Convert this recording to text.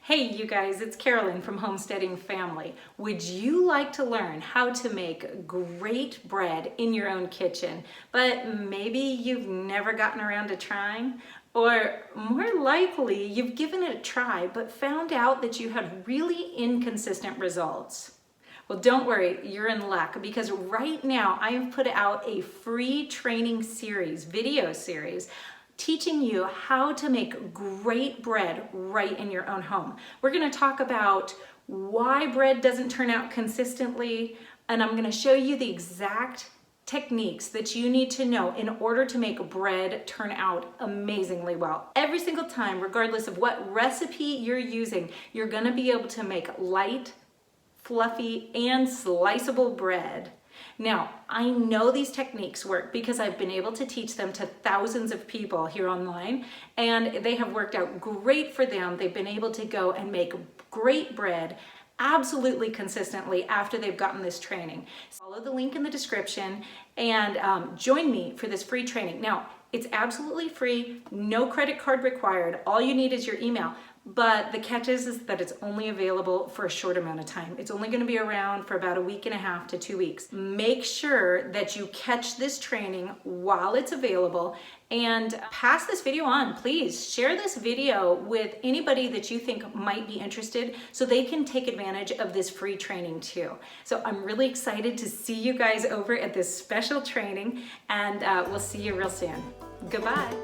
Hey you guys, it's Carolyn from Homesteading Family. Would you like to learn how to make great bread in your own kitchen, but maybe you've never gotten around to trying? Or more likely, you've given it a try, but found out that you had really inconsistent results? Well, don't worry, you're in luck, because right now I have put out a free training series, video series, teaching you how to make great bread right in your own home. We're going to talk about why bread doesn't turn out consistently, and I'm going to show you the exact techniques that you need to know in order to make bread turn out amazingly well. Every single time, regardless of what recipe you're using, you're going to be able to make light, fluffy, and sliceable bread. Now, I know these techniques work because I've been able to teach them to thousands of people here online, and they have worked out great for them. They've been able to go and make great bread absolutely consistently after they've gotten this training. Follow the link in the description and join me for this free training. Now, it's absolutely free, no credit card required. All you need is your email. But the catch is that it's only available for a short amount of time. It's only going to be around for about a week and a half to 2 weeks. Make sure that you catch this training while it's available and pass this video on. Please share this video with anybody that you think might be interested so they can take advantage of this free training too. So I'm really excited to see you guys over at this special training, and we'll see you real soon. Goodbye.